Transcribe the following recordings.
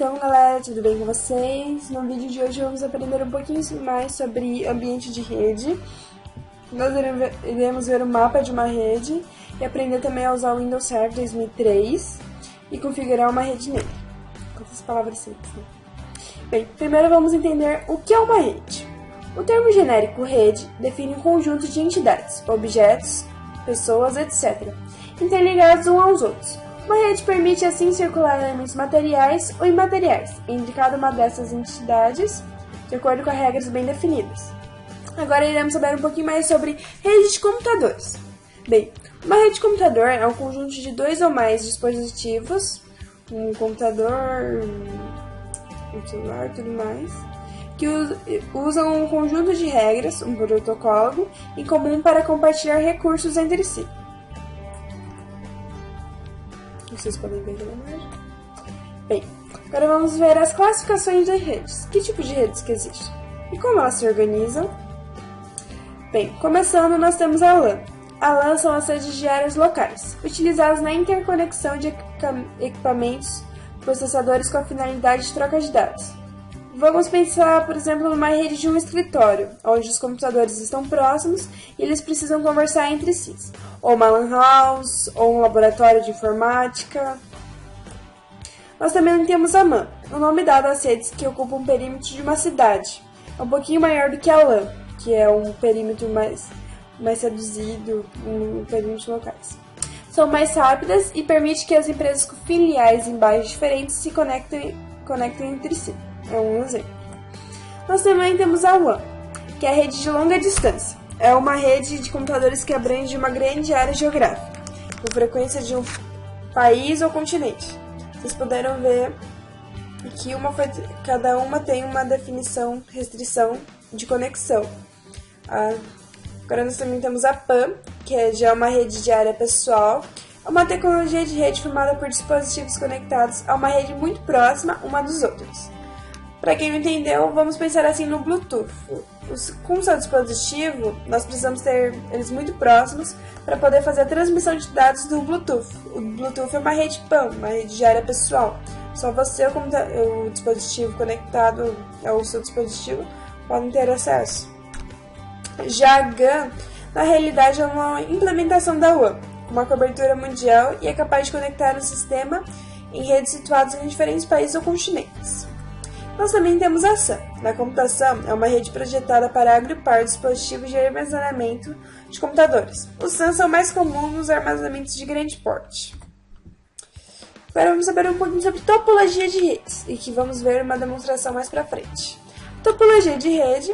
Então, galera, tudo bem com vocês? No vídeo de hoje vamos aprender um pouquinho mais sobre ambiente de rede. Nós iremos ver o mapa de uma rede e aprender também a usar o Windows Server 2003 e configurar uma rede nele. Com essas palavras simples, né? Bem, primeiro vamos entender o que é uma rede. O termo genérico rede define um conjunto de entidades, objetos, pessoas, etc., interligados uns aos outros. Uma rede permite assim circular elementos materiais ou imateriais entre cada uma dessas entidades, de acordo com regras bem definidas. Agora iremos saber um pouquinho mais sobre rede de computadores. Bem, uma rede de computador é um conjunto de dois ou mais dispositivos, um computador, um celular e tudo mais, que usam um conjunto de regras, um protocolo, em comum para compartilhar recursos entre si. Vocês podem ver na imagem. Bem, agora vamos ver as classificações de redes. Que tipo de redes que existem? E como elas se organizam? Bem, começando nós temos a LAN. A LAN são as redes de áreas locais, utilizadas na interconexão de equipamentos, processadores com a finalidade de troca de dados. Vamos pensar, por exemplo, numa rede de um escritório, onde os computadores estão próximos e eles precisam conversar entre si. Ou uma LAN house, ou um laboratório de informática. Nós também temos a MAN, o nome dado às redes que ocupam um perímetro de uma cidade. É um pouquinho maior do que a LAN, que é um perímetro mais reduzido em perímetros locais. São mais rápidas e permite que as empresas com filiais em bairros diferentes se conectem entre si. É um exemplo. Nós também temos a WAN, que é a rede de longa distância. É uma rede de computadores que abrange uma grande área geográfica, com frequência de um país ou continente. Vocês puderam ver que cada uma tem uma definição, restrição de conexão. Agora nós também temos a PAN, que já é uma rede de área pessoal. É uma tecnologia de rede formada por dispositivos conectados a uma rede muito próxima uma dos outros. Para quem não entendeu, vamos pensar assim no Bluetooth. Com o seu dispositivo, nós precisamos ter eles muito próximos para poder fazer a transmissão de dados do Bluetooth. O Bluetooth é uma rede PAN, uma rede de área pessoal. Só você ou o dispositivo conectado ao seu dispositivo podem ter acesso. Já a GAN, na realidade, é uma implementação da WAN, com uma cobertura mundial e é capaz de conectar o sistema em redes situadas em diferentes países ou continentes. Nós também temos a SAN. Na computação, é uma rede projetada para agrupar dispositivos de armazenamento de computadores. Os SAN são mais comuns nos armazenamentos de grande porte. Agora vamos saber um pouquinho sobre topologia de redes, e que vamos ver uma demonstração mais para frente. Topologia de rede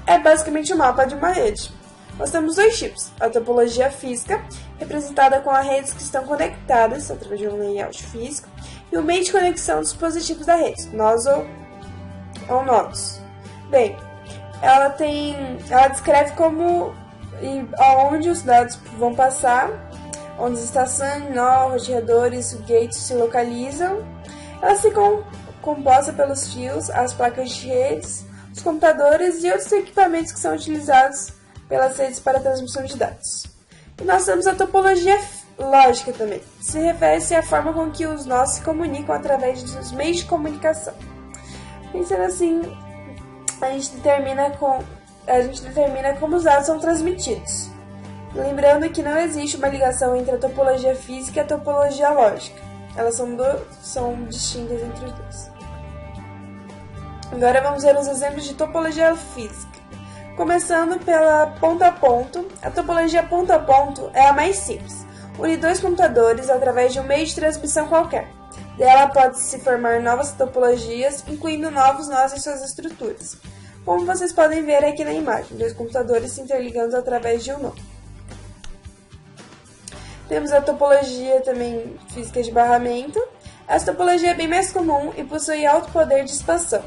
é basicamente o mapa de uma rede. Nós temos dois tipos: a topologia física, representada com as redes que estão conectadas através de um layout físico, e o meio de conexão dos dispositivos da rede, nós ou nodos. Bem, ela descreve como e aonde os dados vão passar, onde as estações, nó, roteadores, gates se localizam. Ela se composta pelos fios, as placas de redes, os computadores e outros equipamentos que são utilizados pelas redes para a transmissão de dados. E nós temos a topologia lógica também. Se refere-se à forma com que os nós se comunicam através dos meios de comunicação. Pensando assim, a gente determina como os dados são transmitidos. Lembrando que não existe uma ligação entre a topologia física e a topologia lógica. Elas são distintas entre os dois. Agora vamos ver os exemplos de topologia física. Começando pela ponto a ponto, a topologia ponto a ponto é a mais simples. Une dois computadores através de um meio de transmissão qualquer. Dela pode-se formar novas topologias, incluindo novos nós em suas estruturas. Como vocês podem ver aqui na imagem, dois computadores se interligando através de um nó. Temos a topologia também física de barramento. Essa topologia é bem mais comum e possui alto poder de expansão.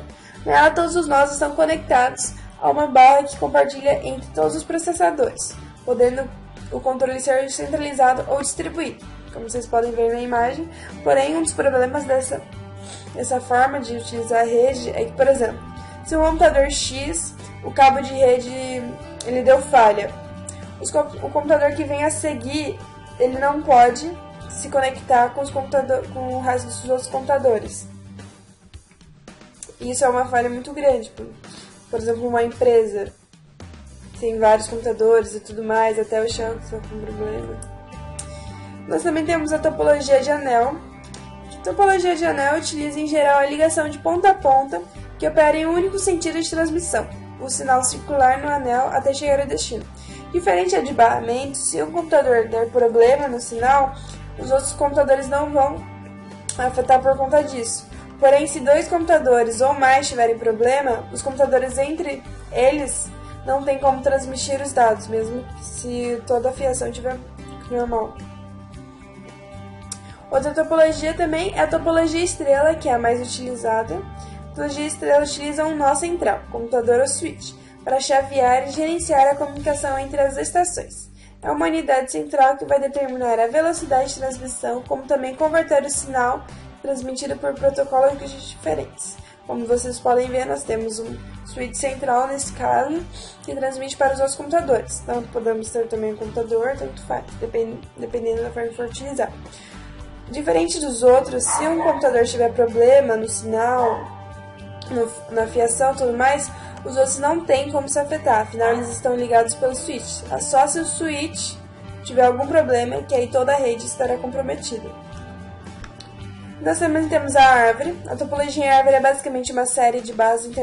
Nela, todos os nós estão conectados a uma barra que compartilha entre todos os processadores, podendo o controle ser centralizado ou distribuído, como vocês podem ver na imagem. Porém, um dos problemas dessa forma de utilizar a rede é que, por exemplo, se um computador X, o cabo de rede ele deu falha, o computador que vem a seguir ele não pode se conectar com o resto dos outros computadores. E isso é uma falha muito grande. Por exemplo, uma empresa tem vários computadores e tudo mais, até o chão está com problema. Nós também temos a topologia de anel. A topologia de anel utiliza em geral a ligação de ponta a ponta que opera em um único sentido de transmissão, o sinal circular no anel até chegar ao destino. Diferente de barramento, se um computador der problema no sinal, os outros computadores não vão afetar por conta disso. Porém, se dois computadores ou mais tiverem problema, os computadores entre eles não tem como transmitir os dados, mesmo se toda a fiação estiver normal. Outra topologia também é a topologia estrela, que é a mais utilizada. A topologia estrela utiliza um nó central, computador ou switch, para chavear e gerenciar a comunicação entre as estações. É uma unidade central que vai determinar a velocidade de transmissão, como também converter o sinal transmitido por protocolos diferentes. Como vocês podem ver, nós temos um switch central nesse caso, que transmite para os outros computadores. Então, podemos ter também um computador, tanto faz, dependendo da forma que for utilizar. Diferente dos outros, se um computador tiver problema no sinal, na fiação e tudo mais, os outros não têm como se afetar, afinal eles estão ligados pelo switch. É só se o switch tiver algum problema, que aí toda a rede estará comprometida. Nós também temos a árvore. A topologia em árvore é basicamente uma série de bases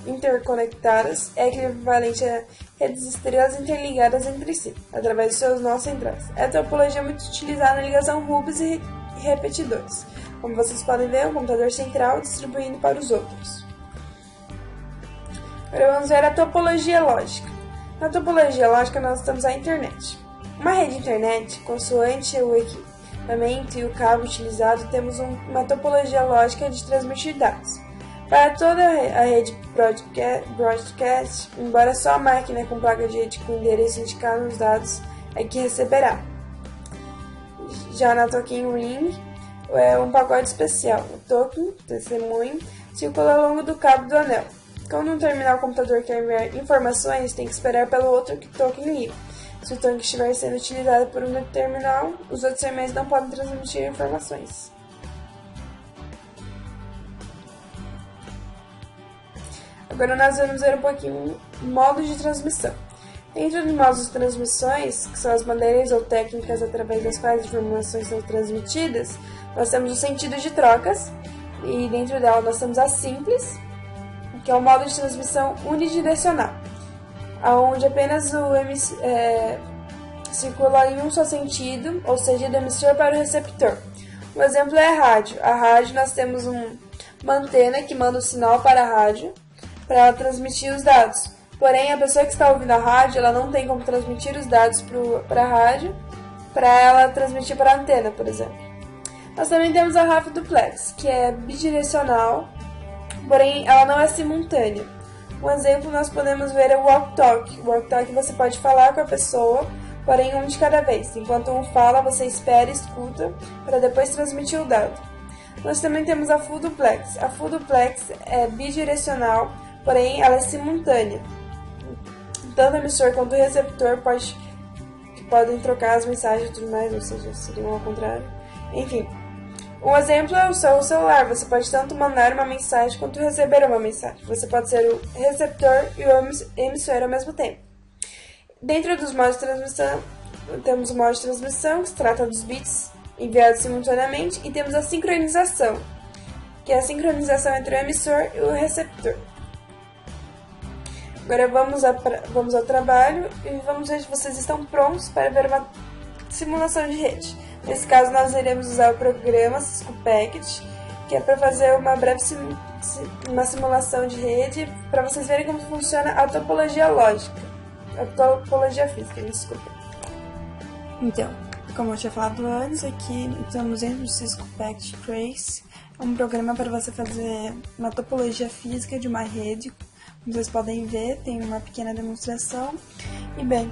interconectadas, é equivalente a redes estrelas interligadas entre si, através de seus nós centrais. É a topologia muito utilizada na ligação hubs e repetidores. Como vocês podem ver, é um computador central distribuindo para os outros. Agora vamos ver a topologia lógica. Na topologia lógica nós temos a internet. Uma rede internet, consoante o equipamento e o cabo utilizado, temos uma topologia lógica de transmitir dados. Para toda a rede broadcast, embora só a máquina com placa de rede com endereço indicado nos dados é que receberá. Já na Token Ring, é um pacote especial. O token, testemunho, circula ao longo do cabo do anel. Quando um terminal computador quer enviar informações, tem que esperar pelo outro token livre. Se o token estiver sendo utilizado por um terminal, os outros terminais não podem transmitir informações. Agora nós vamos ver um pouquinho modos de transmissão. Dentro de modos de transmissões, que são as maneiras ou técnicas através das quais informações são transmitidas, nós temos o sentido de trocas, e dentro dela nós temos a simples, que é um modo de transmissão unidirecional, onde apenas o circula em um só sentido, ou seja, do emissor para o receptor. Um exemplo é a rádio. A rádio nós temos uma antena que manda o sinal para a rádio, para ela transmitir os dados. Porém, a pessoa que está ouvindo a rádio, ela não tem como transmitir os dados para a rádio, para ela transmitir para a antena, por exemplo. Nós também temos a RAF duplex, que é bidirecional, porém ela não é simultânea. Um exemplo nós podemos ver é o walk-talk. O walk-talk você pode falar com a pessoa, porém um de cada vez. Enquanto um fala, você espera e escuta, para depois transmitir o dado. Nós também temos a full duplex. A full duplex é bidirecional, porém ela é simultânea. Tanto o emissor quanto o receptor podem trocar as mensagens e tudo mais, ou seja, seriam ao contrário. Enfim, um exemplo é o seu celular. Você pode tanto mandar uma mensagem quanto receber uma mensagem. Você pode ser o receptor e o emissor ao mesmo tempo. Dentro dos modos de transmissão, temos o modo de transmissão, que se trata dos bits enviados simultaneamente, e temos a sincronização, que é a sincronização entre o emissor e o receptor. Agora vamos ao trabalho e vamos ver se vocês estão prontos para ver uma simulação de rede. Nesse caso, nós iremos usar o programa Cisco Packet, que é para fazer uma breve simulação de rede, para vocês verem como funciona a topologia lógica, a topologia física, desculpa. Então, como eu tinha falado antes, aqui estamos dentro do Cisco Packet Trace, é um programa para você fazer uma topologia física de uma rede. Como vocês podem ver, tem uma pequena demonstração. E bem,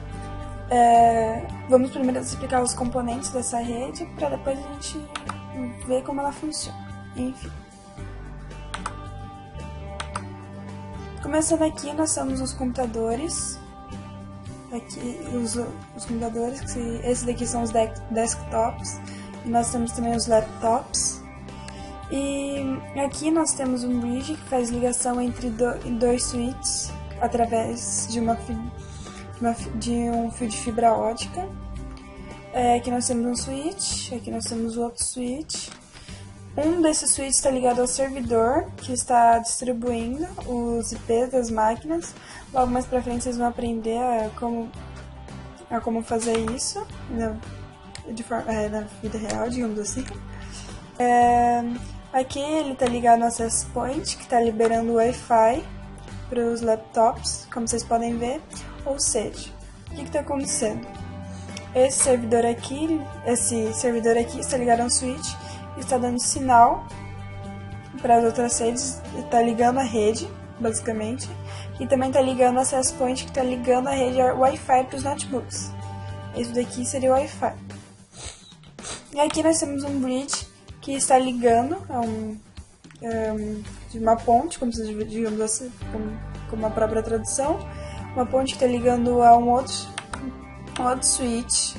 vamos primeiro explicar os componentes dessa rede, para depois a gente ver como ela funciona. Enfim. Começando aqui, nós temos os computadores. Aqui, os computadores, esses daqui são os desktops. E nós temos também os laptops. E aqui nós temos um bridge que faz ligação entre dois switches através de um fio de fibra ótica. Aqui nós temos um switch, aqui nós temos outro switch. Um desses switches está ligado ao servidor, que está distribuindo os IPs das máquinas. Logo mais pra frente vocês vão aprender a como fazer isso na vida real, digamos assim. Aqui ele está ligado no access point, que está liberando o Wi-Fi para os laptops, como vocês podem ver. Ou seja, o que está acontecendo? Esse servidor aqui está ligado a um switch, está dando sinal para as outras redes, está ligando a rede, basicamente, e também está ligando o access point, que está ligando a rede Wi-Fi para os notebooks. Esse daqui seria o Wi-Fi. E aqui nós temos um bridge que está ligando a de uma ponte, como digamos assim, como a própria tradução, uma ponte que está ligando a um outro switch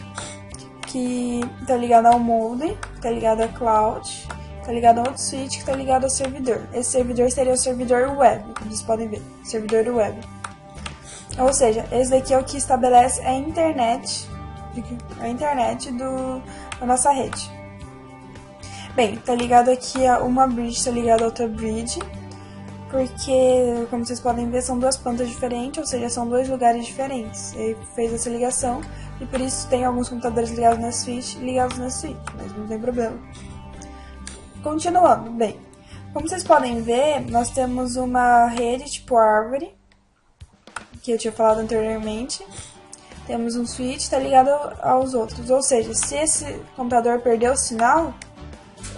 que está ligado ao modem, está ligado à cloud, está ligado a outro switch que está ligado ao servidor. Esse servidor seria o servidor web, como vocês podem ver, servidor web. Ou seja, esse daqui é o que estabelece a internet da nossa rede. Bem, tá ligado aqui a uma bridge, tá ligado a outra bridge, porque, como vocês podem ver, são duas plantas diferentes, ou seja, são dois lugares diferentes. Ele fez essa ligação, e por isso tem alguns computadores ligados na switch, mas não tem problema. Continuando, bem, como vocês podem ver, nós temos uma rede tipo árvore, que eu tinha falado anteriormente. Temos um switch, está ligado aos outros, ou seja, se esse computador perder o sinal,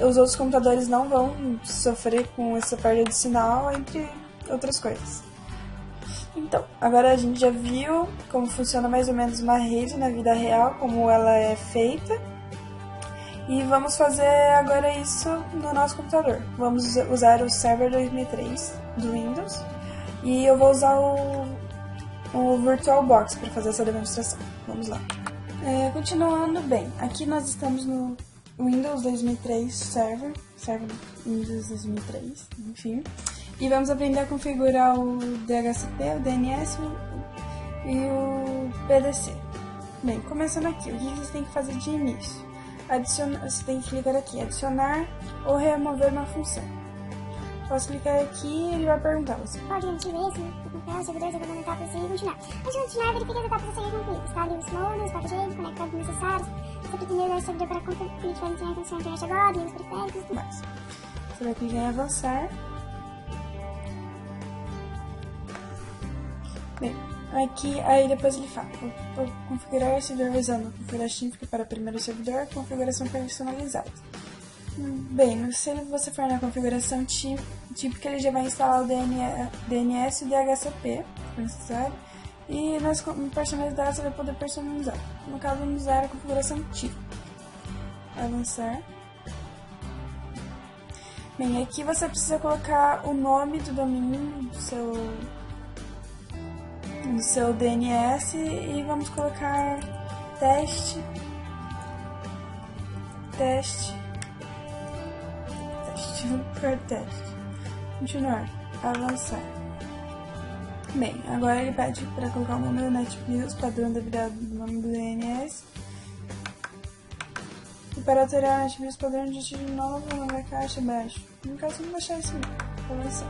os outros computadores não vão sofrer com essa perda de sinal, entre outras coisas. Então, agora a gente já viu como funciona mais ou menos uma rede na vida real, como ela é feita. E vamos fazer agora isso no nosso computador. Vamos usar o Server 2003 do Windows. E eu vou usar o VirtualBox para fazer essa demonstração. Vamos lá. Continuando, bem, aqui nós estamos no Windows 2003 Server Windows 2003, enfim. E vamos aprender a configurar o DHCP, o DNS e o PDC. Bem, começando aqui, o que você tem que fazer de início? Você tem que clicar aqui, adicionar ou remover uma função. Posso clicar aqui e ele vai perguntar, você pode emitir esse, o servidor vai mandar para você e continuar. Antes de continuar, verifique as etapas a serem concluídas. Escolhe os modos, pacotes, conecta os necessários. Se pretender usar o servidor para conta, clique para iniciar a conexão à internet agora, links periféricos e tudo mais. Você vai clicar em avançar. Bem, aqui, aí depois ele fala, vou configurar o servidor usando configuração típica para o primeiro servidor, configuração personalizada. Bem, se você for na configuração típica, ele já vai instalar o DNS e o DHCP, se necessário, e nas personalizadas você vai poder personalizar. No caso, vamos usar a configuração típica. Avançar. Bem, aqui você precisa colocar o nome do domínio do seu DNS e vamos colocar teste. Continuar, avançar. Bem, agora ele pede para colocar o nome do NetBIOS, padrão devido do nome do DNS. E para alterar o NetBIOS padrão, digite de novo o nome da caixa abaixo. No caso, vamos deixar isso mesmo, avançar.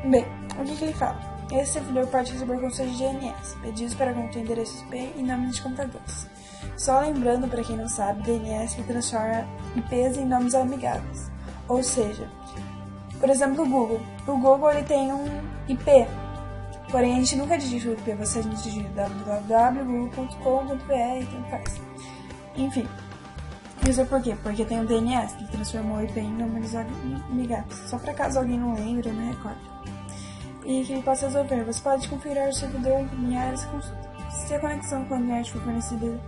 Bem, o que ele fala? Esse servidor pode receber conexões de DNS, pedidos para conter endereços IP e nomes de computadores. Só lembrando, para quem não sabe, DNS transforma IPs em nomes amigáveis. Ou seja, por exemplo, o Google. O Google ele tem um IP, porém a gente nunca digita o IP, você digita www.google.com.br e tanto faz. Enfim, isso é por quê? Porque tem o DNS, que transformou o IP em números amigáveis. Só para caso alguém não lembre ou não recorde. E que ele possa resolver. Você pode configurar o servidor, encaminhar essa consulta. Se a conexão com a internet for fornecida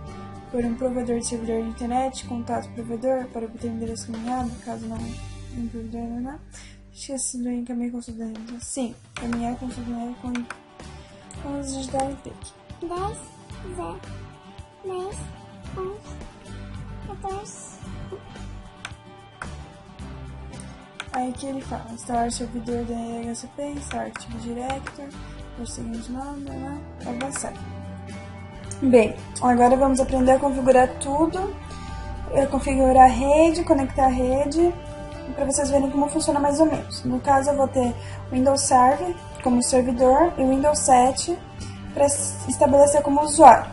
por um provedor de servidor de internet, contato provedor para obter o endereço caminhado, caso não um provedor não. Esqueci de encaminhar consulta. Sim, caminhar consulta com vamos digitar o IP. 10, 0, 10, 11, 14. Aí aqui ele fala, instalar servidor da HCP, instalar Active Directory, o seguinte nome, avançar. Bem, agora vamos aprender a configurar tudo, configurar a rede, conectar a rede, para vocês verem como funciona mais ou menos. No caso eu vou ter o Windows Server como servidor e o Windows 7 para estabelecer como usuário.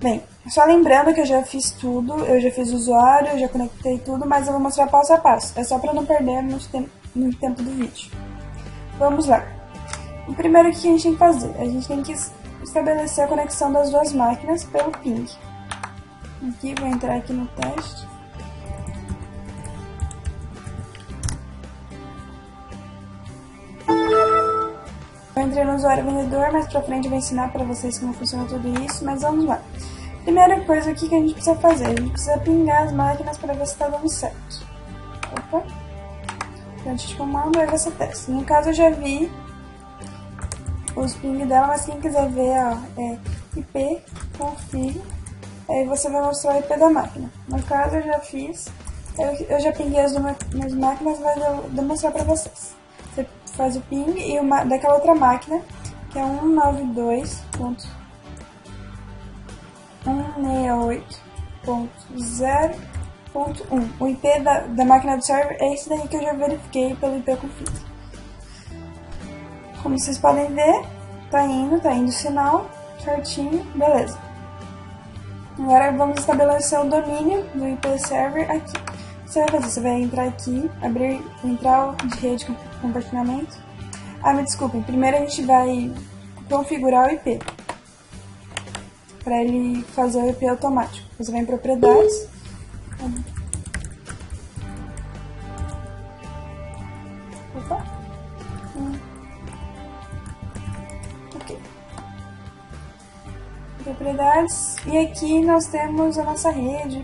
Bem, só lembrando que eu já fiz tudo, eu já fiz o usuário, eu já conectei tudo, mas eu vou mostrar passo a passo. É só para não perder muito tempo do vídeo. Vamos lá. O primeiro que a gente tem que fazer? A gente tem que estabelecer a conexão das duas máquinas pelo ping. Aqui, vou entrar aqui no teste. Eu entrei no usuário vendedor, mais pra frente eu vou ensinar pra vocês como funciona tudo isso, mas vamos lá. Primeira coisa aqui que a gente precisa fazer, a gente precisa pingar as máquinas para ver se tá dando certo. Opa! Antes de comando, aí você testa. No caso eu já vi os ping dela, mas quem quiser ver, ó, é IP, config, aí você vai mostrar o IP da máquina. No caso eu já fiz, eu já pinguei as minhas máquinas, vai demonstrar pra vocês. Você faz o ping e daquela outra máquina, que é 192.168.0.1. O IP da máquina do server é esse daí que eu já verifiquei pelo IP config. Como vocês podem ver, tá indo o sinal certinho, beleza. Agora vamos estabelecer o domínio do IP server aqui. Você vai fazer, você vai entrar aqui, entrar de rede com compartilhamento. Ah, me desculpem, primeiro a gente vai configurar o IP, para ele fazer o IP automático. Você vai em propriedades. Opa. Ok. Propriedades. E aqui nós temos a nossa rede.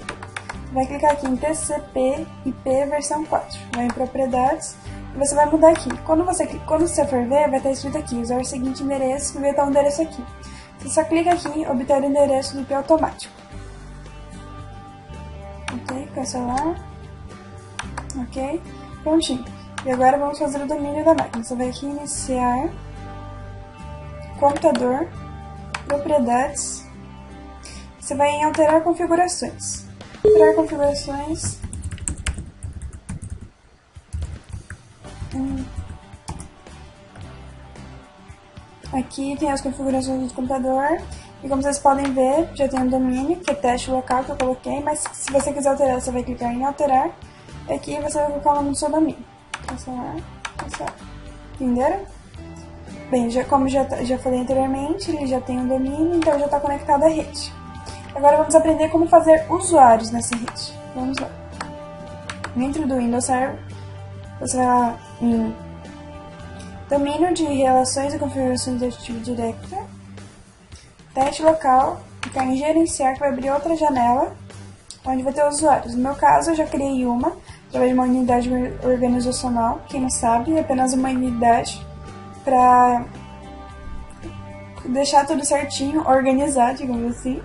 Vai clicar aqui em TCP IP versão 4. Vai em propriedades e você vai mudar aqui. Quando você for ver, vai estar escrito aqui, usar o seguinte endereço, que vai estar o endereço aqui. Você só clica aqui em obter o endereço do IP automático. Ok, cancelar. Ok, prontinho. E agora vamos fazer o domínio da máquina. Você vai aqui em iniciar, computador, propriedades. Você vai em alterar configurações. Alterar configurações. Aqui tem as configurações do computador. E como vocês podem ver, já tem um domínio, que é teste local que eu coloquei. Mas se você quiser alterar, você vai clicar em alterar. E aqui você vai colocar o nome do seu domínio. Cancelar, cancelar. Entenderam? Bem, como já falei anteriormente, ele já tem um domínio, então já está conectado à rede. Agora vamos aprender como fazer usuários nessa rede. Vamos lá. Dentro do Windows Server, você vai lá em domínio de relações e configurações do Active Directory, teste local, clicar em gerenciar, que vai abrir outra janela, onde vai ter usuários. No meu caso, eu já criei uma, através de uma unidade organizacional. Quem não sabe, é apenas uma unidade para deixar tudo certinho, organizar, digamos assim.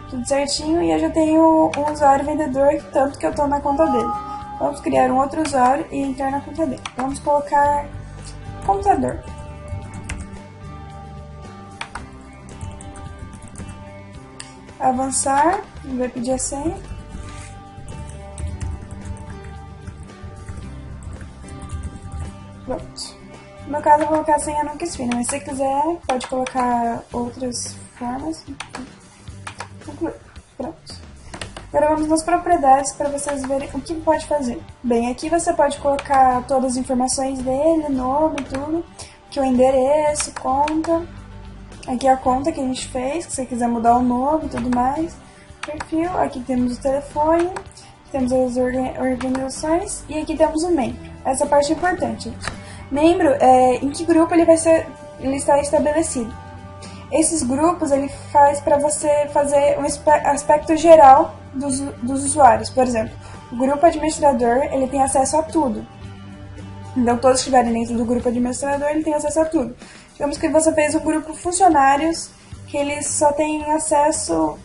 Tudo certinho, e eu já tenho um usuário vendedor, tanto que eu estou na conta dele. Vamos criar um outro usuário e entrar na conta dele. Vamos colocar computador. Avançar, vai pedir a senha. Pronto. No meu caso eu vou colocar a senha nunca expira, mas se você quiser pode colocar outras formas. Pronto. Agora vamos nas propriedades para vocês verem o que pode fazer. Bem, aqui você pode colocar todas as informações dele, nome, tudo, que é o endereço, conta. Aqui é a conta que a gente fez, se você quiser mudar o nome e tudo mais. Perfil, aqui temos o telefone, temos as organizações e aqui temos o membro. Essa parte é importante, gente. Membro, em que grupo ele está estabelecido. Esses grupos ele faz para você fazer um aspecto geral dos usuários. Por exemplo, o grupo administrador ele tem acesso a tudo. Então todos que estiverem dentro do grupo administrador ele tem acesso a tudo. Digamos que você fez um grupo funcionários que eles só têm acesso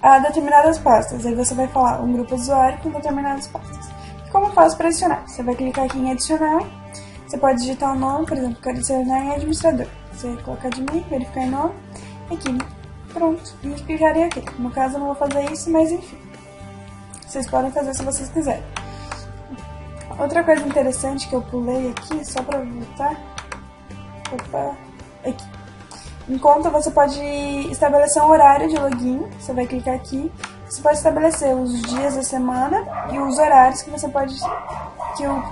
a determinadas pastas. Aí você vai falar um grupo usuário com determinadas pastas. como faz para adicionar? Você vai clicar aqui em adicionar, você pode digitar o nome, por exemplo, quero adicionar em administrador. Você coloca admin, verificar em nome, aqui, pronto, e explicarei aqui. No caso eu não vou fazer isso, mas enfim, vocês podem fazer se vocês quiserem. Outra coisa interessante que eu pulei aqui, só para voltar, opa, aqui. Em conta você pode estabelecer um horário de login, você vai clicar aqui, você pode estabelecer os dias da semana e os horários que você pode,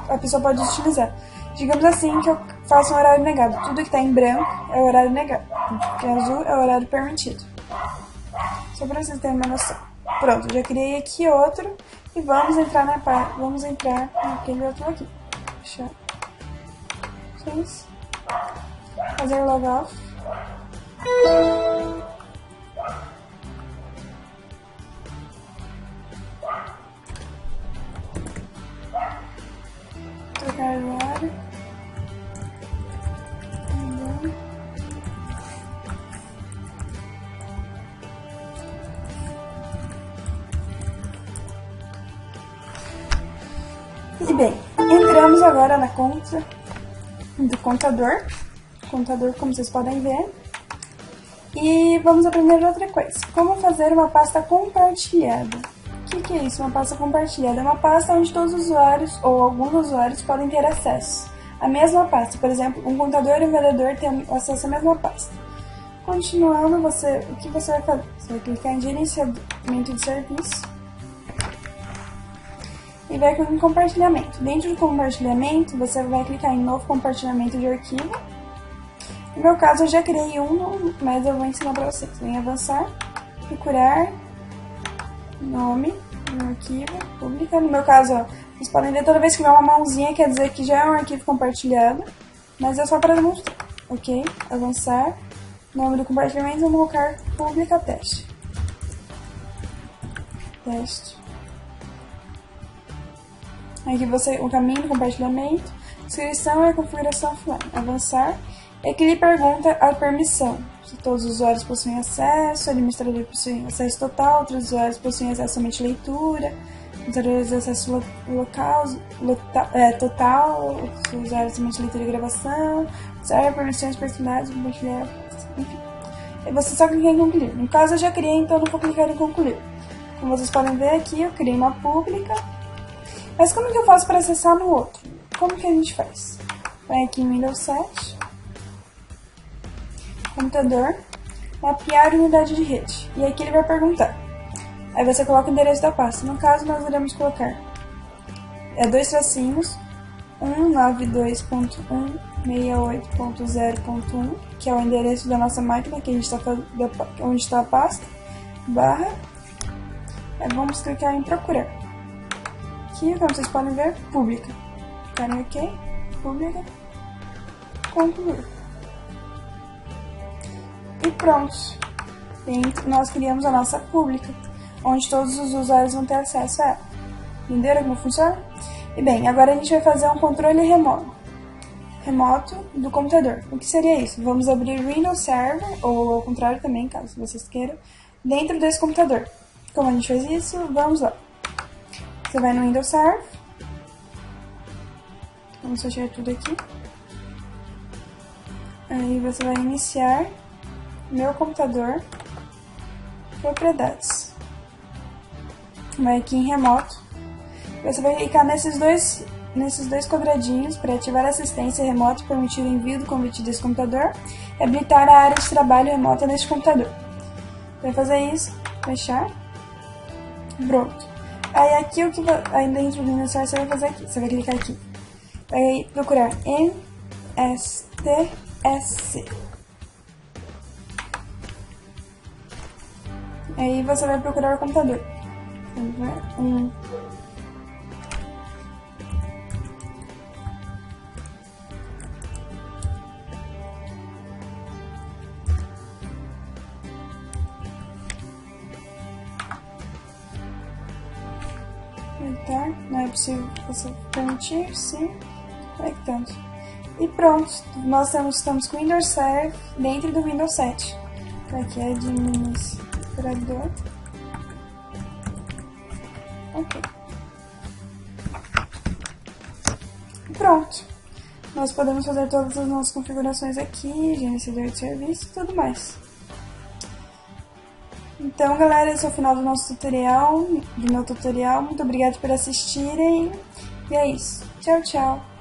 a pessoa pode utilizar. Digamos assim que eu faço um horário negado, tudo que está em branco é o horário negado, o que é azul é o horário permitido. Só para vocês terem uma noção. Pronto, já criei aqui outro e vamos entrar naquele outro aqui. Fechar. Fazer log off. Trocar o horário. E bem, entramos agora na conta do contador. Contador, como vocês podem ver. E vamos aprender outra coisa. Como fazer uma pasta compartilhada. O que é isso? Uma pasta compartilhada? É uma pasta onde todos os usuários ou alguns usuários podem ter acesso à mesma pasta. Por exemplo, um contador e um vendedor têm acesso à mesma pasta. Continuando, o que você vai fazer? Você vai clicar em gerenciamento de serviço e vai clicar em compartilhamento. Dentro do compartilhamento, você vai clicar em novo compartilhamento de arquivo. No meu caso, eu já criei um, mas eu vou ensinar para vocês. Vem avançar, procurar, nome, no arquivo, publicar. No meu caso, ó, vocês podem ver toda vez que vem uma mãozinha, quer dizer que já é um arquivo compartilhado, mas é só para demonstrar. Ok? Avançar, nome do compartilhamento, vamos colocar publica teste. Teste. Aqui o caminho do compartilhamento, descrição e configuração offline. Avançar. E aqui ele pergunta a permissão. Se todos os usuários possuem acesso, o administrador possui acesso total, outros usuários possuem acesso somente leitura, administradores acesso total, outros usuários somente leitura e gravação, usar permissões personais, compartilhar, enfim. E você só clica em concluir. No caso eu já criei, então não vou clicar em concluir. Como vocês podem ver aqui, eu criei uma pública. Mas como que eu faço para acessar no outro? Como que a gente faz? Vai aqui em Windows 7. Computador, mapear unidade de rede. E aqui ele vai perguntar. Aí você coloca o endereço da pasta. No caso, nós iremos colocar 2 tracinhos, 192.168.0.1, que é o endereço da nossa máquina, que a gente onde está a pasta, barra. Aí vamos clicar em procurar. Aqui, como vocês podem ver, pública. Clicar em OK, pública, concluir. E pronto, nós criamos a nossa pública, onde todos os usuários vão ter acesso a ela. Entenderam como funciona? E bem, agora a gente vai fazer um controle remoto do computador. O que seria isso? Vamos abrir o Windows Server, ou ao contrário também, caso vocês queiram, dentro desse computador. Como a gente faz isso? Vamos lá. Você vai no Windows Server. Vamos fechar tudo aqui. Aí você vai iniciar meu computador, propriedades. Vai aqui em remoto. Você vai clicar nesses dois quadradinhos para ativar a assistência remota e permitir o envio do convite desse computador e habilitar a área de trabalho remota neste computador. Vai fazer isso, fechar. Pronto. Aí aqui aí dentro do Windows você vai fazer aqui. Você vai clicar aqui. Vai procurar MSTS. Aí você vai procurar o computador. Conectar. Não é possível você permitir, sim. Conectando. E pronto. Nós estamos com o Windows Server dentro do Windows 7. Aqui é administrador. Ok. pronto. Nós podemos fazer todas as nossas configurações aqui, gerenciador de serviço e tudo mais. Então, galera, esse é o final do nosso tutorial, do meu tutorial. Muito obrigada por assistirem. E é isso. Tchau, tchau.